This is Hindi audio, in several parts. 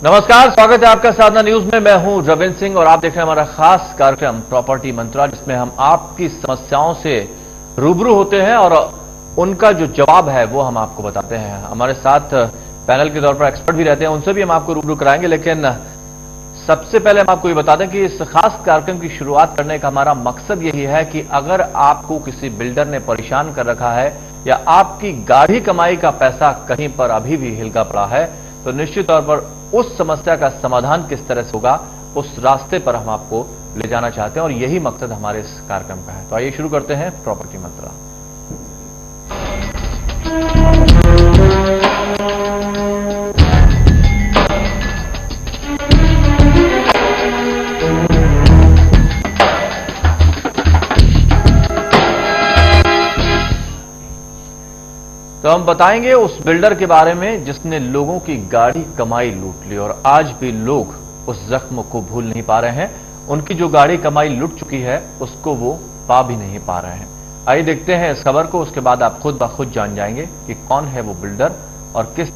नमस्कार, स्वागत है आपका साधना न्यूज में। मैं हूं रविंद्र सिंह और आप देख रहे हैं हमारा खास कार्यक्रम प्रॉपर्टी मंत्रा, जिसमें हम आपकी समस्याओं से रूबरू होते हैं और उनका जो जवाब है वो हम आपको बताते हैं। हमारे साथ पैनल के तौर पर एक्सपर्ट भी रहते हैं, उनसे भी हम आपको रूबरू कराएंगे। लेकिन सबसे पहले हम आपको ये बता दें कि इस खास कार्यक्रम की शुरुआत करने का हमारा मकसद यही है कि अगर आपको किसी बिल्डर ने परेशान कर रखा है या आपकी गाढ़ी कमाई का पैसा कहीं पर अभी भी हिलका पड़ा है, तो निश्चित तौर पर उस समस्या का समाधान किस तरह से होगा, उस रास्ते पर हम आपको ले जाना चाहते हैं और यही मकसद हमारे इस कार्यक्रम का है। तो आइए शुरू करते हैं प्रॉपर्टी मंत्रा। तो हम बताएंगे उस बिल्डर के बारे में जिसने लोगों की गाढ़ी कमाई लूट ली और आज भी लोग उस जख्म को भूल नहीं पा रहे हैं। उनकी जो गाढ़ी कमाई लुट चुकी है उसको वो पा भी नहीं पा रहे हैं। आइए देखते हैं इस खबर को, उसके बाद आप खुद ब खुद जान जाएंगे कि कौन है वो बिल्डर और किस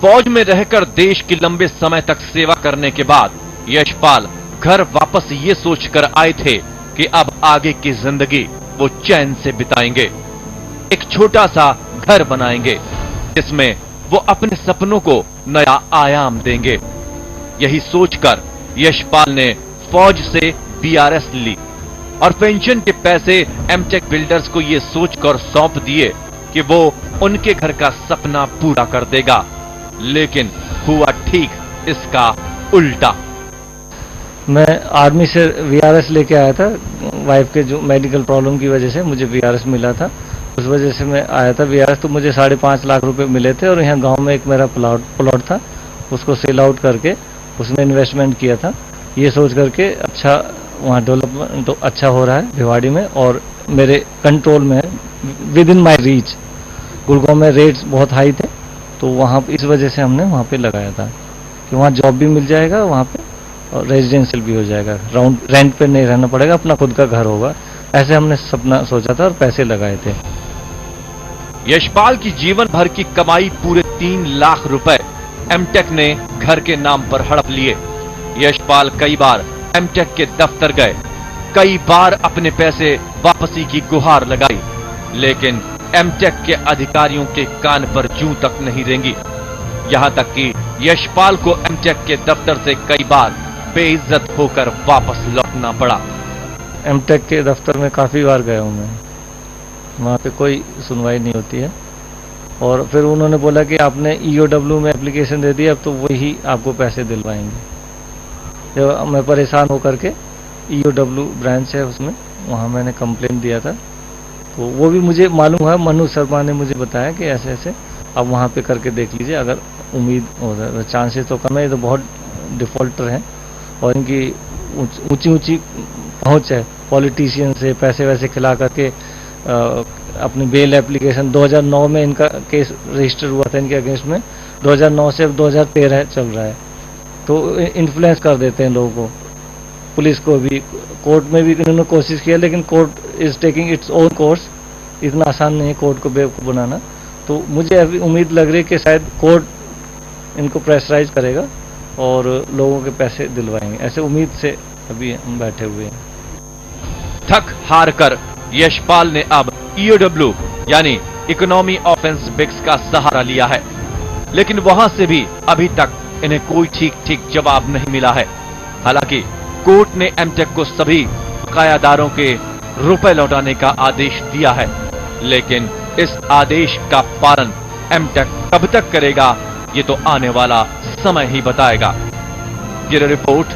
फौज में रहकर देश की लंबे समय तक सेवा करने के बाद यशपाल घर वापस ये सोचकर आए थे कि अब आगे की जिंदगी वो चैन से बिताएंगे। एक छोटा सा घर बनाएंगे जिसमें वो अपने सपनों को नया आयाम देंगे। यही सोचकर यशपाल ने फौज से बीआरएस ली और पेंशन के पैसे एमटेक बिल्डर्स को ये सोचकर सौंप दिए कि वो उनके घर का सपना पूरा कर देगा। लेकिन हुआ ठीक इसका उल्टा। मैं आर्मी से वीआरएस लेके आया था। वाइफ के जो मेडिकल प्रॉब्लम की वजह से मुझे वीआरएस मिला था, उस वजह से मैं आया था वीआरएस। तो मुझे 5.5 लाख रुपए मिले थे और यहाँ गांव में एक मेरा प्लॉट था, उसको सेल आउट करके उसमें इन्वेस्टमेंट किया था, ये सोच करके अच्छा वहाँ डेवलपमेंट तो अच्छा हो रहा है भिवाड़ी में और मेरे कंट्रोल में है, with in my reach. Gurgaon में रेट्स बहुत हाई थे तो वहाँ इस वजह से हमने वहाँ पे लगाया था कि वहाँ जॉब भी मिल जाएगा वहाँ पे और रेजिडेंशियल भी हो जाएगा, रेंट पे नहीं रहना पड़ेगा, अपना खुद का घर होगा। ऐसे हमने सपना सोचा था और पैसे लगाए थे। यशपाल की जीवन भर की कमाई पूरे 3 लाख रुपए एमटेक ने घर के नाम पर हड़प लिए। यशपाल कई बार एमटेक के दफ्तर गए, कई बार अपने पैसे वापसी की गुहार लगाई, लेकिन एमटेक के अधिकारियों के कान पर जूं तक नहीं रेंगी। यहां तक कि यशपाल को एमटेक के दफ्तर से कई बार बेइज्जत होकर वापस लौटना पड़ा। एमटेक के दफ्तर में काफी बार गया हूं मैं, वहां पे कोई सुनवाई नहीं होती है और फिर उन्होंने बोला कि आपने ईओडब्ल्यू में एप्लीकेशन दे दी, अब तो वही आपको पैसे दिलवाएंगे। जब मैं परेशान होकर के ईओडब्ल्यू ब्रांच है उसमें, वहां मैंने कंप्लेंट दिया था तो वो भी मुझे मालूम है, मनु शर्मा ने मुझे बताया कि ऐसे ऐसे आप वहाँ पे करके देख लीजिए, अगर उम्मीद हो रहा है। चांसेस तो कम है, ये तो बहुत डिफॉल्टर हैं और इनकी ऊंची ऊंची पहुँच है। पॉलिटिशियन से पैसे वैसे खिला करके अपनी बेल एप्लीकेशन 2009 में इनका केस रजिस्टर हुआ था इनके अगेंस्ट में, 2009 से अब 2013 चल रहा है। तो इन्फ्लुएंस कर देते हैं लोगों को, पुलिस को भी, कोर्ट में भी इन्होंने कोशिश किया, लेकिन court is taking its own course. इतना आसान नहीं है कोर्ट को बेवकूफ बनाना। तो मुझे अभी उम्मीद लग रही है कि शायद कोर्ट इनको प्रेशराइज करेगा और लोगों के पैसे दिलवाएंगे, ऐसे उम्मीद से अभी हम बैठे हुए हैं। थक हार कर यशपाल ने अब ईओडब्ल्यू यानी इकोनॉमी ऑफेंस बिक्स का सहारा लिया है, लेकिन वहां से भी अभी तक इन्हें कोई ठीक जवाब नहीं मिला है। हालांकि कोर्ट ने एमटेक को सभी बकायादारों के रुपए लौटाने का आदेश दिया है, लेकिन इस आदेश का पालन एमटेक कब तक करेगा ये तो आने वाला समय ही बताएगा। Bureau report,